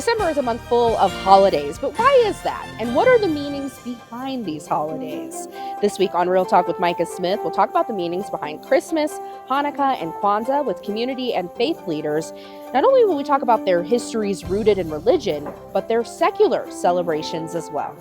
December is a month full of holidays, but why is that? And what are the meanings behind these holidays? This week on Real Talk with Micah Smith, we'll talk about the meanings behind Christmas, Hanukkah, and Kwanzaa with community and faith leaders. Not only will we talk about their histories rooted in religion, but their secular celebrations as well.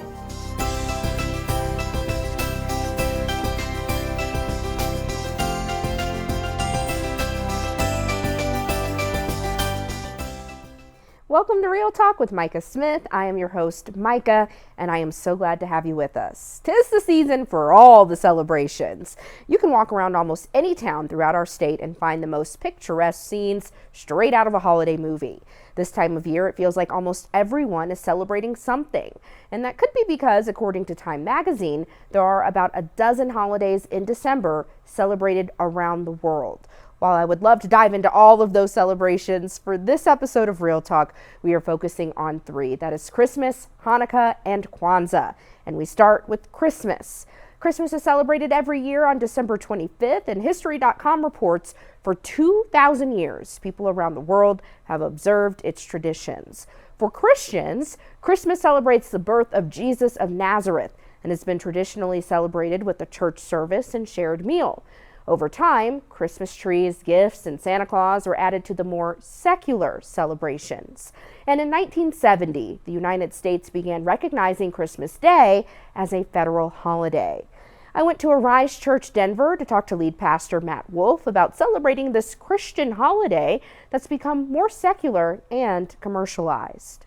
Welcome to Real Talk with Micah Smith. I am your host, Micah, and I am so glad to have you with us. 'Tis the season for all the celebrations. You can walk around almost any town throughout our state and find the most picturesque scenes straight out of a holiday movie. This time of year, it feels like almost everyone is celebrating something. And that could be because, according to Time magazine, there are about a dozen holidays in December celebrated around the world. While I would love to dive into all of those celebrations, for this episode of Real Talk, we are focusing on three. That is Christmas, Hanukkah, and Kwanzaa. And we start with Christmas. Christmas is celebrated every year on December 25th, and History.com reports for 2,000 years, people around the world have observed its traditions. For Christians, Christmas celebrates the birth of Jesus of Nazareth and has been traditionally celebrated with a church service and shared meal. Over time, Christmas trees, gifts, and Santa Claus were added to the more secular celebrations. And in 1970, the United States began recognizing Christmas Day as a federal holiday. I went to Arise Church Denver to talk to lead pastor Matt Wolf about celebrating this Christian holiday that's become more secular and commercialized.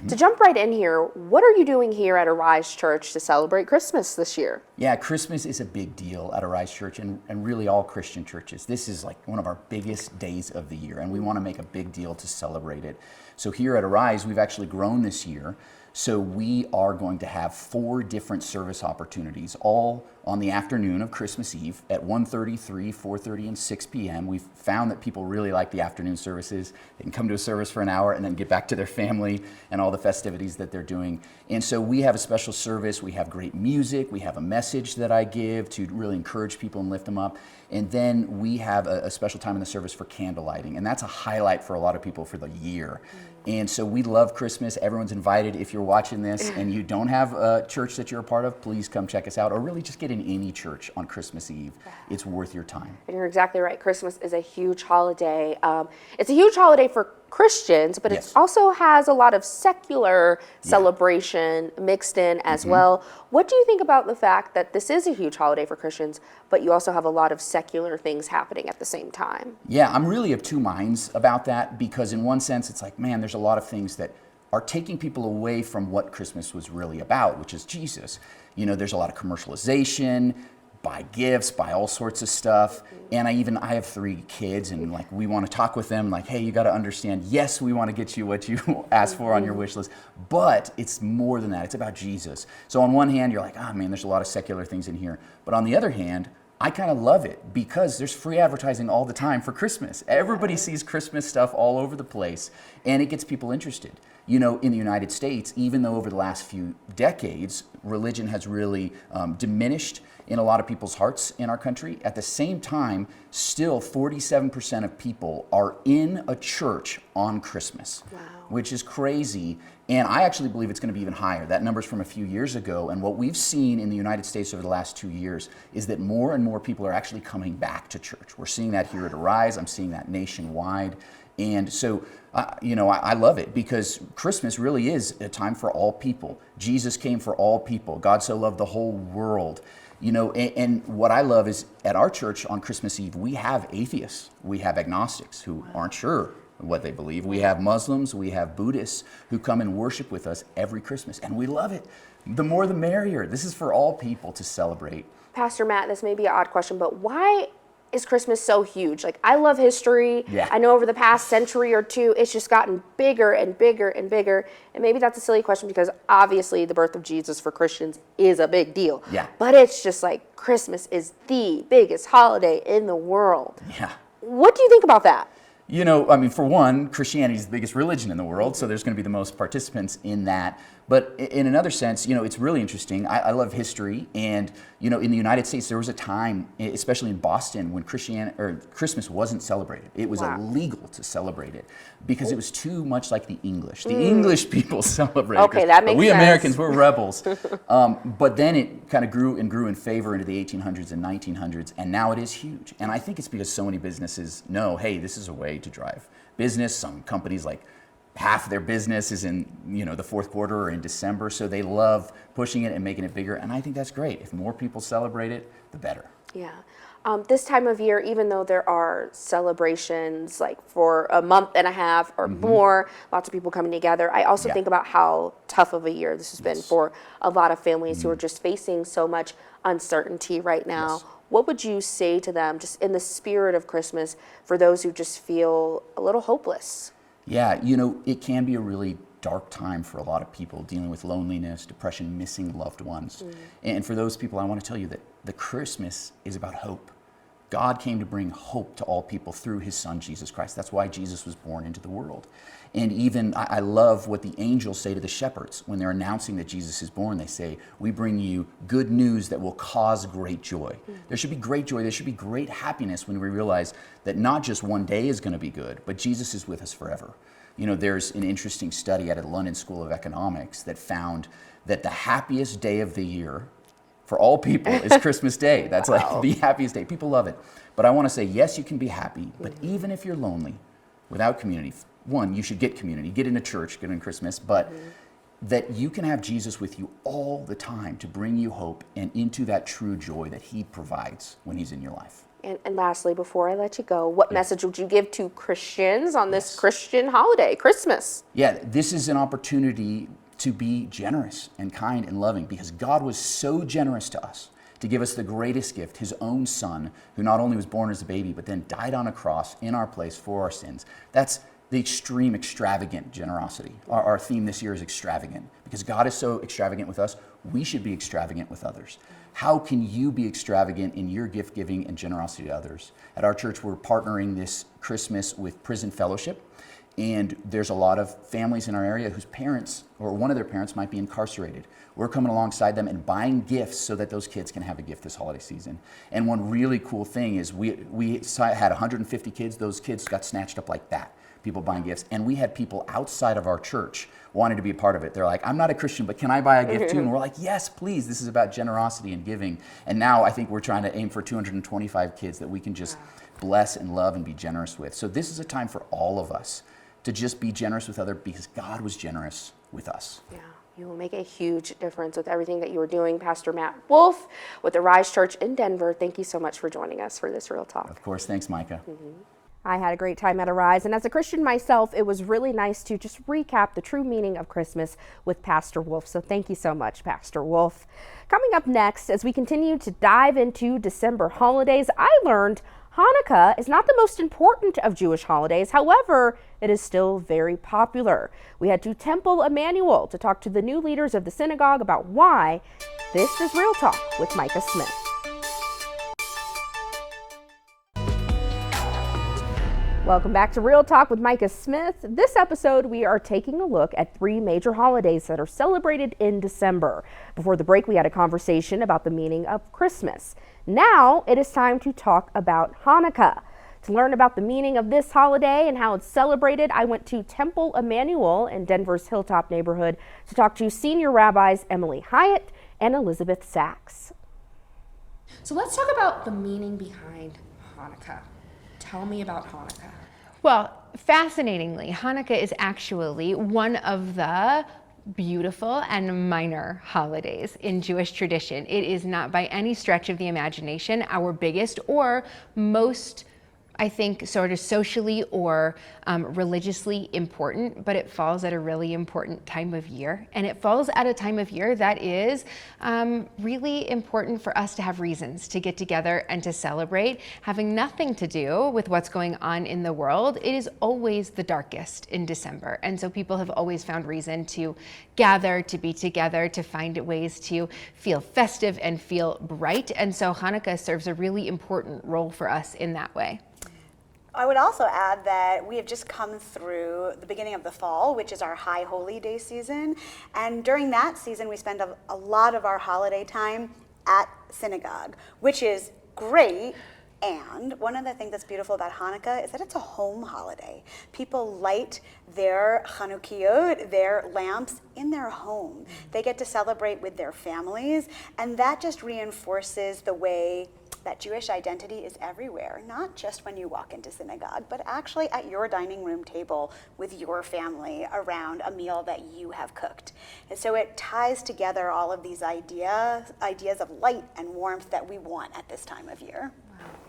To jump right in here, what are you doing here at Arise Church to celebrate Christmas this year? Yeah, Christmas is a big deal at Arise Church and really all Christian churches. This is like one of our biggest days of the year, and we want to make a big deal to celebrate it. So here at Arise, we've actually grown this year. So we are going to have 4 different service opportunities, all on the afternoon of Christmas Eve at 1:30, 3, 4:30, and 6 p.m. We've found that people really like the afternoon services. They can come to a service for an hour and then get back to their family and all the festivities that they're doing. And so we have a special service. We have great music. We have a message that I give to really encourage people and lift them up. And then we have a special time in the service for candle lighting. And that's a highlight for a lot of people for the year. And so we love Christmas. Everyone's invited. If you're watching this and you don't have a church that you're a part of, please come check us out, or really just get in any church on Christmas Eve. It's worth your time. And you're exactly right. Christmas is a huge holiday. It's a huge holiday for Christians, but Yes. it also has a lot of secular celebration mixed in as well. What do you think about the fact that this is a huge holiday for Christians, but you also have a lot of secular things happening at the same time? Yeah, I'm really of two minds about that, because in one sense it's like, man, there's a lot of things that are taking people away from what Christmas was really about, which is Jesus. You know, there's a lot of commercialization, buy gifts, buy all sorts of stuff. And I have 3 kids, and like we want to talk with them like, hey, you got to understand, yes, we want to get you what you asked for on your wish list, but it's more than that. It's about Jesus. So on one hand, you're like, oh man, there's a lot of secular things in here. But on the other hand, I kind of love it because there's free advertising all the time for Christmas. Everybody sees Christmas stuff all over the place, and it gets people interested. You know, in the United States, even though over the last few decades, religion has really diminished in a lot of people's hearts in our country, at the same time, still 47% of people are in a church on Christmas, which is crazy. And I actually believe it's going to be even higher. That number's from a few years ago. And what we've seen in the United States over the last 2 years is that more and more people are actually coming back to church. We're seeing that here at Arise. I'm seeing that nationwide. And so, I love it because Christmas really is a time for all people. Jesus came for all people. God so loved the whole world. You know, and what I love is at our church on Christmas Eve, we have atheists. We have agnostics who aren't sure what they believe. We have Muslims, we have Buddhists who come and worship with us every Christmas, and we love it. The more the merrier. This is for all people to celebrate. Pastor Matt, this may be an odd question, but why is Christmas so huge? Like, I love history. Yeah. I know over the past century or two, it's just gotten bigger and bigger and bigger. And maybe that's a silly question because obviously the birth of Jesus for Christians is a big deal. Yeah. But it's just like Christmas is the biggest holiday in the world. Yeah. What do you think about that? You know, I mean, for one, Christianity is the biggest religion in the world, so there's going to be the most participants in that. But in another sense, it's really interesting. I love history, and in the United States, there was a time, especially in Boston, when Christmas wasn't celebrated. It was illegal to celebrate it because it was too much like the English. The English people celebrated. Okay, that makes we sense. Americans, we're rebels. But then it kind of grew in favor into the 1800s and 1900s, and now it is huge. And I think it's because so many businesses know, hey, this is a way to drive business. Some companies, like, half their business is in the fourth quarter or in December, so they love pushing it and making it bigger, and I think that's great. If more people celebrate it, the better. Yeah. This time of year, even though there are celebrations like for a month and a half or more, lots of people coming together, I also think about how tough of a year this has been for a lot of families who are just facing so much uncertainty right now. Yes. What would you say to them, just in the spirit of Christmas, for those who just feel a little hopeless? Yeah, it can be a really dark time for a lot of people dealing with loneliness, depression, missing loved ones. And for those people, I want to tell you that the Christmas is about hope. God came to bring hope to all people through his son, Jesus Christ. That's why Jesus was born into the world. And even, I love what the angels say to the shepherds when they're announcing that Jesus is born. They say, we bring you good news that will cause great joy. There should be great joy. There should be great happiness when we realize that not just one day is going to be good, but Jesus is with us forever. There's an interesting study out of the London School of Economics that found that the happiest day of the year for all people is Christmas Day. That's like the happiest day. People love it. But I want to say, yes, you can be happy, but even if you're lonely, without community, one, you should get community, get in a church, get in Christmas, but that you can have Jesus with you all the time to bring you hope and into that true joy that he provides when he's in your life. And lastly, before I let you go, what message would you give to Christians on this Christian holiday, Christmas? Yeah, this is an opportunity to be generous and kind and loving, because God was so generous to us to give us the greatest gift, his own son, who not only was born as a baby, but then died on a cross in our place for our sins. That's the extreme, extravagant generosity. Our theme this year is extravagant. Because God is so extravagant with us, we should be extravagant with others. How can you be extravagant in your gift giving and generosity to others? At our church, we're partnering this Christmas with Prison Fellowship. And there's a lot of families in our area whose parents, or one of their parents, might be incarcerated. We're coming alongside them and buying gifts so that those kids can have a gift this holiday season. And one really cool thing is we had 150 kids. Those kids got snatched up like that, people buying gifts. And we had people outside of our church wanting to be a part of it. They're like, I'm not a Christian, but can I buy a gift too? And we're like, yes, please. This is about generosity and giving. And now I think we're trying to aim for 225 kids that we can just bless and love and be generous with. So this is a time for all of us to just be generous with others, because God was generous with us. Yeah, you will make a huge difference with everything that you are doing. Pastor Matt Wolf with the Rise Church in Denver, thank you so much for joining us for this Real Talk. Of course, thanks, Micah. I had a great time at Arise, and as a Christian myself, it was really nice to just recap the true meaning of Christmas with Pastor Wolf. So thank you so much, Pastor Wolf. Coming up next, as we continue to dive into December holidays, I learned Hanukkah is not the most important of Jewish holidays. However, it is still very popular. We head to Temple Emmanuel to talk to the new leaders of the synagogue about why. This is Real Talk with Micah Smith. Welcome back to Real Talk with Micah Smith. This episode, we are taking a look at 3 major holidays that are celebrated in December. Before the break, we had a conversation about the meaning of Christmas. Now it is time to talk about Hanukkah. To learn about the meaning of this holiday and how it's celebrated, I went to Temple Emmanuel in Denver's Hilltop neighborhood to talk to senior rabbis Emily Hyatt and Elizabeth Sachs. So let's talk about the meaning behind Hanukkah. Tell me about Hanukkah. Well, fascinatingly, Hanukkah is actually one of the beautiful and minor holidays in Jewish tradition. It is not by any stretch of the imagination our biggest or most, I think, sort of socially or religiously important, but it falls at a really important time of year. And it falls at a time of year that is really important for us to have reasons to get together and to celebrate, having nothing to do with what's going on in the world. It is always the darkest in December. And so people have always found reason to gather, to be together, to find ways to feel festive and feel bright. And so Hanukkah serves a really important role for us in that way. I would also add that we have just come through the beginning of the fall, which is our high holy day season. And during that season, we spend a lot of our holiday time at synagogue, which is great. And one of the things that's beautiful about Hanukkah is that it's a home holiday. People light their Chanukiot, their lamps, in their home. They get to celebrate with their families, and that just reinforces the way that Jewish identity is everywhere, not just when you walk into synagogue, but actually at your dining room table with your family around a meal that you have cooked. And so it ties together all of these ideas of light and warmth that we want at this time of year.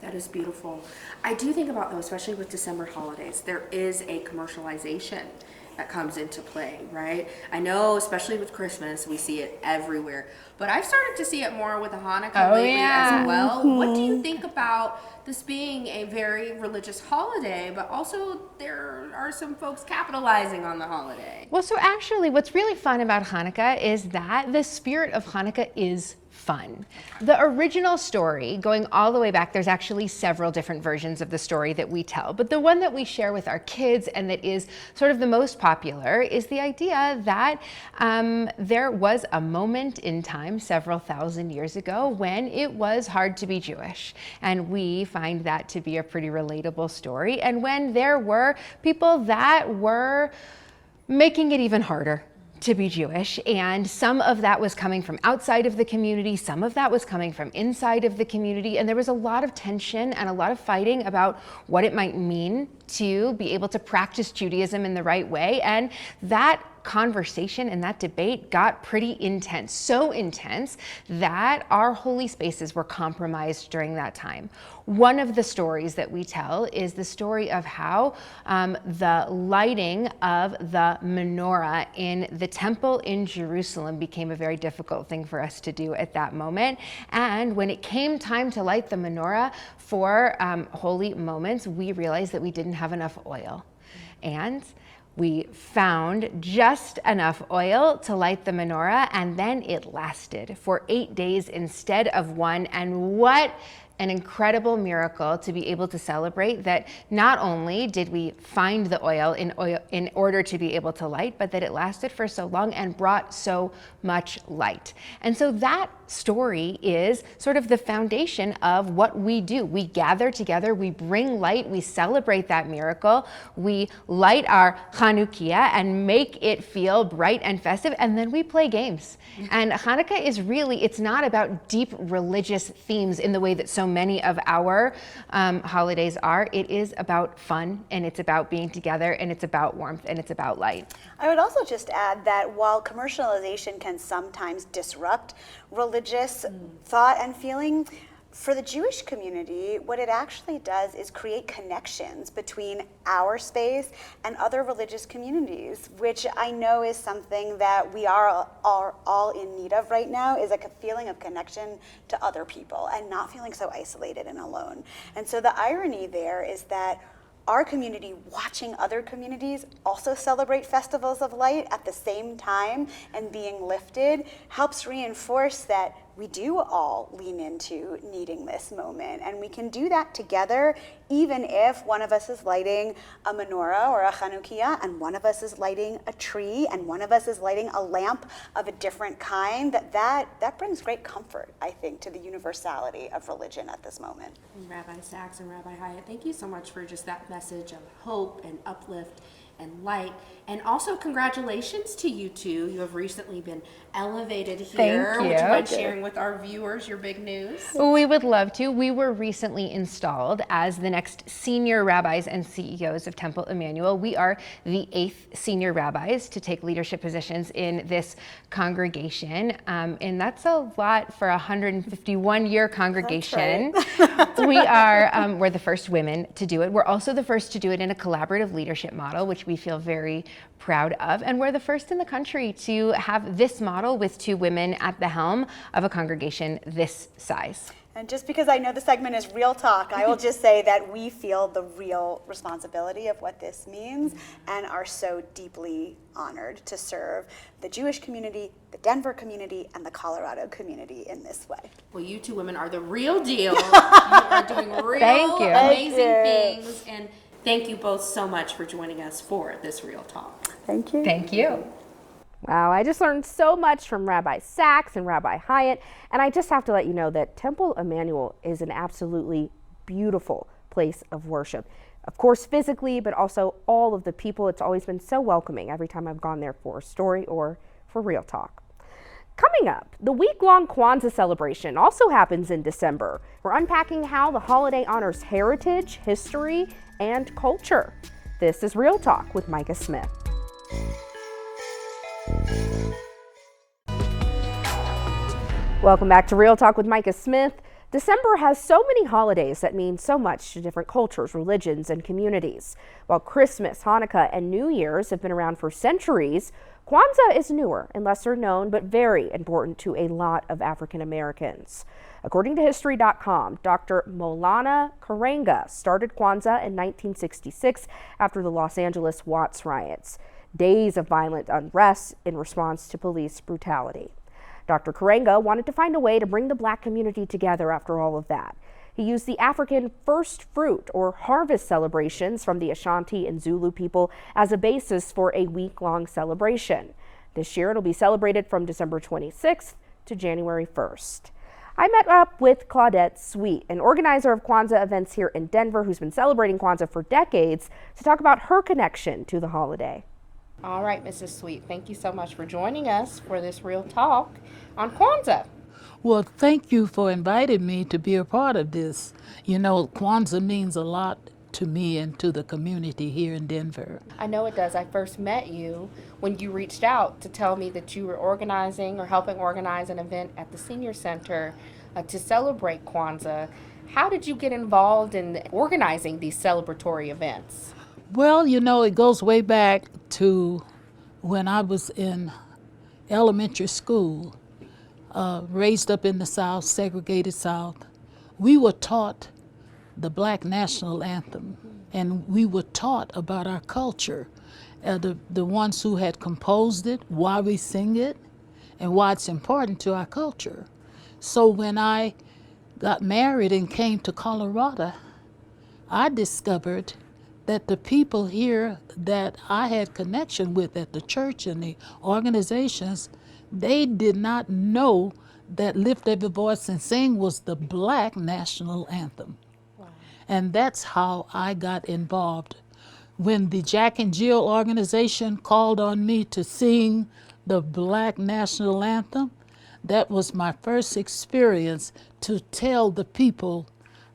That is beautiful. I do think about, though, especially with December holidays, there is a commercialization that comes into play, right? I know, especially with Christmas, we see it everywhere, but I've started to see it more with the Hanukkah lately as well. What do you think about this being a very religious holiday, but also there are some folks capitalizing on the holiday? Well, so actually what's really fun about Hanukkah is that the spirit of Hanukkah is fun. The original story, going all the way back, there's actually several different versions of the story that we tell, but the one that we share with our kids and that is sort of the most popular is the idea that there was a moment in time several thousand years ago when it was hard to be Jewish, and we find that to be a pretty relatable story, and when there were people that were making it even harder to be Jewish, and some of that was coming from outside of the community, some of that was coming from inside of the community, and there was a lot of tension and a lot of fighting about what it might mean to be able to practice Judaism in the right way, and that conversation and that debate got pretty intense, so intense that our holy spaces were compromised during that time. One of the stories that we tell is the story of how the lighting of the menorah in the temple in Jerusalem became a very difficult thing for us to do at that moment. And when it came time to light the menorah for holy moments, we realized that we didn't have enough oil. And we found just enough oil to light the menorah, and then it lasted for 8 days instead of 1. And what an incredible miracle to be able to celebrate that not only did we find the oil in order to be able to light, but that it lasted for so long and brought so much light. And so that story is sort of the foundation of what we do. We gather together, we bring light, we celebrate that miracle, we light our Chanukiah and make it feel bright and festive, and then we play games. And Hanukkah is really, it's not about deep religious themes in the way that so many of our holidays are. It is about fun, and it's about being together, and it's about warmth, and it's about light. I would also just add that while commercialization can sometimes disrupt religious thought and feeling, for the Jewish community, what it actually does is create connections between our space and other religious communities, which I know is something that we are all in need of right now, is a feeling of connection to other people and not feeling so isolated and alone. And so the irony there is that our community watching other communities also celebrate festivals of light at the same time and being lifted helps reinforce that we do all lean into needing this moment. And we can do that together, even if one of us is lighting a menorah or a Chanukiah, and one of us is lighting a tree, and one of us is lighting a lamp of a different kind. That brings great comfort, I think, to the universality of religion at this moment. Rabbi Sachs and Rabbi Hyatt, thank you so much for just that message of hope and uplift and light. And also congratulations to you two. You have recently been elevated here. Thank you. Would you mind sharing with our viewers your big news? We would love to. We were recently installed as the next senior rabbis and CEOs of Temple Emmanuel. We are the 8th senior rabbis to take leadership positions in this congregation. And that's a lot for a 151-year congregation. That's right. We're the first women to do it. We're also the first to do it in a collaborative leadership model, which we feel very proud of. And we're the first in the country to have this model with 2 women at the helm of a congregation this size. And just because I know the segment is Real Talk, I will just say that we feel the real responsibility of what this means and are so deeply honored to serve the Jewish community, the Denver community, and the Colorado community in this way. Well, you two women are the real deal. You are doing real Thank you. amazing Thank you. things. And thank you both so much for joining us for this Real Talk. Thank you. Thank you. Wow, I just learned so much from Rabbi Sachs and Rabbi Hyatt, and I just have to let you know that Temple Emmanuel is an absolutely beautiful place of worship. Of course, physically, but also all of the people. It's always been so welcoming every time I've gone there for a story or for Real Talk. Coming up, the week-long Kwanzaa celebration also happens in December. We're unpacking how the holiday honors heritage, history, and culture. This is Real Talk with Micah Smith. Welcome back to Real Talk with Micah Smith. December has so many holidays that mean so much to different cultures, religions, and communities. While Christmas, Hanukkah, and New Year's have been around for centuries, Kwanzaa is newer and lesser known, but very important to a lot of African Americans. According to History.com, Dr. Maulana Karenga started Kwanzaa in 1966 after the Los Angeles Watts riots. Days of violent unrest in response to police brutality. Dr. Karenga wanted to find a way to bring the Black community together after all of that. He used the African first fruit or harvest celebrations from the Ashanti and Zulu people as a basis for a week-long celebration. This year it'll be celebrated from December 26th to January 1st. I met up with Claudette Sweet, an organizer of Kwanzaa events here in Denver who's been celebrating Kwanzaa for decades, to talk about her connection to the holiday. All right, Mrs. Sweet, thank you so much for joining us for this Real Talk on Kwanzaa. Well, thank you for inviting me to be a part of this. You know, Kwanzaa means a lot to me and to the community here in Denver. I know it does. I first met you when you reached out to tell me that you were organizing or helping organize an event at the Senior Center to celebrate Kwanzaa. How did you get involved in organizing these celebratory events? Well, you know, it goes way back to when I was in elementary school, raised up in the South, segregated South. We were taught the Black National Anthem, and we were taught about our culture, the ones who had composed it, why we sing it, and why it's important to our culture. So when I got married and came to Colorado, I discovered that the people here that I had connection with at the church and the organizations, they did not know that Lift Every Voice and Sing was the Black National Anthem. Wow. And that's how I got involved. When the Jack and Jill organization called on me to sing the Black National Anthem, that was my first experience to tell the people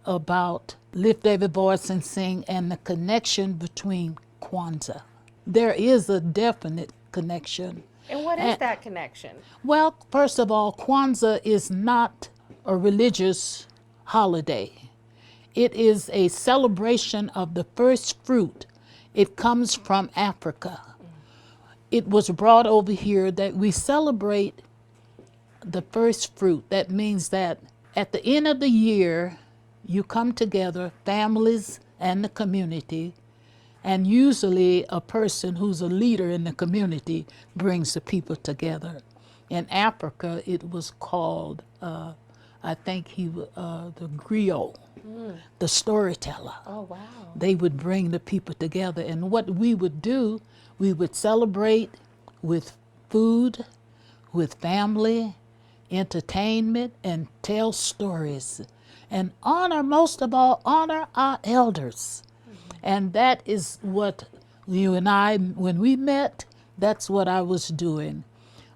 about Lift Every Voice and Sing and the connection between Kwanzaa. There is a definite connection. And what is that connection? Well, first of all, Kwanzaa is not a religious holiday. It is a celebration of the first fruit. It comes from Africa. It was brought over here that we celebrate the first fruit. That means that at the end of the year, you come together, families and the community, and usually a person who's a leader in the community brings the people together. In Africa, it was called, I think the griot, the storyteller. Oh, wow. They would bring the people together, and what we would do, we would celebrate with food, with family, entertainment, and tell stories. And most of all, honor our elders. Mm-hmm. And that is what you and I, when we met, that's what I was doing.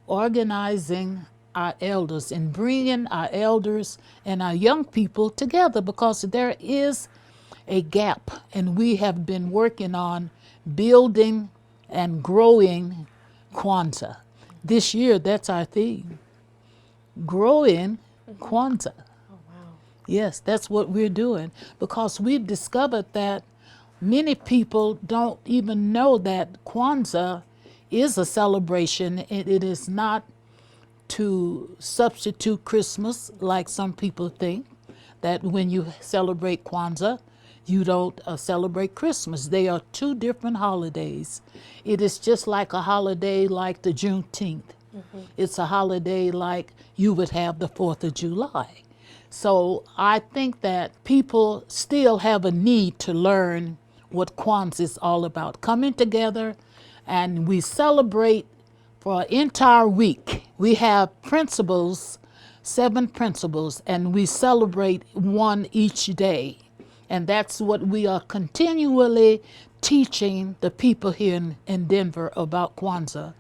Organizing our elders and bringing our elders and our young people together, because there is a gap, and we have been working on building and growing Kwanzaa. This year, that's our theme, growing Kwanzaa. Yes, that's what we're doing, because we've discovered that many people don't even know that Kwanzaa is a celebration. It is not to substitute Christmas like some people think. that when you celebrate Kwanzaa, you don't celebrate Christmas. They are two different holidays. It is just like a holiday like the Juneteenth. It's a holiday like you would have the 4th of July. So I think that people still have a need to learn what Kwanzaa is all about. Coming together, and we celebrate for an entire week. We have principles, 7 principles, and we celebrate one each day. And that's what we are continually teaching the people here in Denver about Kwanzaa.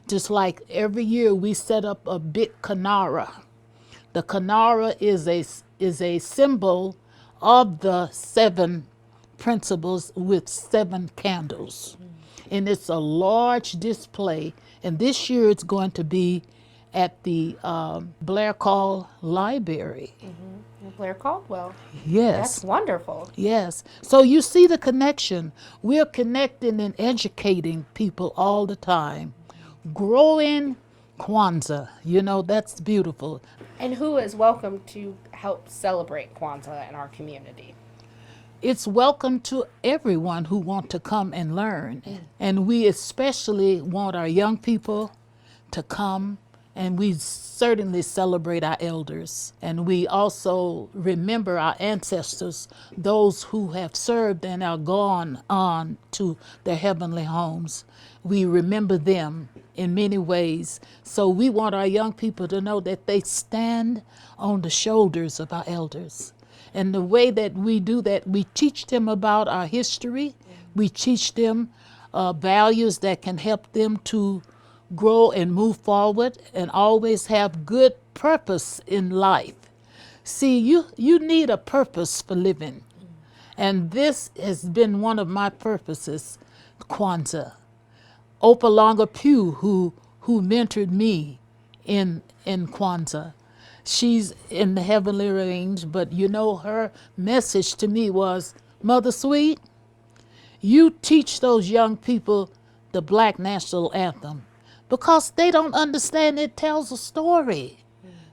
Just like every year we set up a big Kanara. The Kanara is a symbol of the 7 principles with 7 candles. And it's a large display. And this year it's going to be at the Blair Call Library. Blair Caldwell. Yes. That's wonderful. Yes. So you see the connection. We're connecting and educating people all the time. Growing Kwanzaa, that's beautiful. And who is welcome to help celebrate Kwanzaa in our community? It's welcome to everyone who want to come and learn. And we especially want our young people to come, and we certainly celebrate our elders. And we also remember our ancestors, those who have served and are gone on to their heavenly homes. We remember them in many ways. So we want our young people to know that they stand on the shoulders of our elders. And the way that we do that, we teach them about our history. We teach them values that can help them to grow and move forward and always have good purpose in life. See, you need a purpose for living. And this has been one of my purposes, Kwanzaa. Opalonga Pugh, who mentored me in Kwanzaa. She's in the heavenly range, but her message to me was, Mother Sweet, you teach those young people the Black National Anthem because they don't understand it tells a story.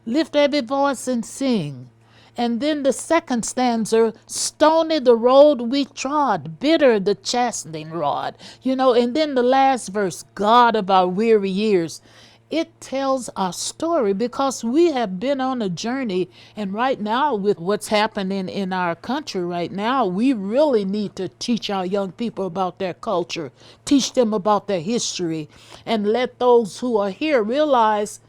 Lift every voice and sing. And then the second stanza, stony the road we trod, bitter the chastening rod. And then the last verse, God of our weary years. It tells our story because we have been on a journey, and right now with what's happening in our country right now, we really need to teach our young people about their culture, teach them about their history, and let those who are here realize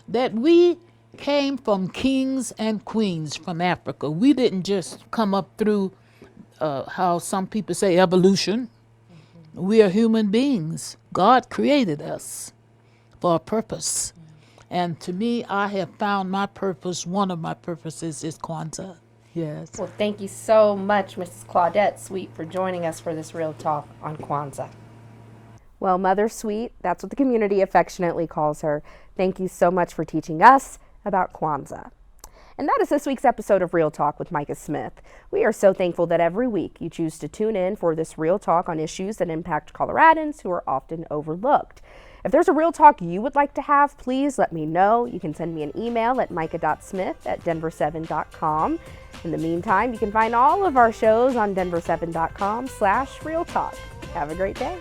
that we came from kings and queens from Africa. We didn't just come up through how some people say evolution. We are human beings. God created us for a purpose. And to me, I have found my purpose. One of my purposes is Kwanzaa. Yes. Well, thank you so much, Mrs. Claudette Sweet, for joining us for this Real Talk on Kwanzaa. Well, Mother Sweet, that's what the community affectionately calls her. Thank you so much for teaching us about Kwanzaa. And that is this week's episode of Real Talk with Micah Smith. We are so thankful that every week you choose to tune in for this Real Talk on issues that impact Coloradans who are often overlooked. If there's a Real Talk you would like to have, please let me know. You can send me an email at micah.smith@denver7.com. In the meantime, you can find all of our shows on denver7.com/Real Talk. Have a great day.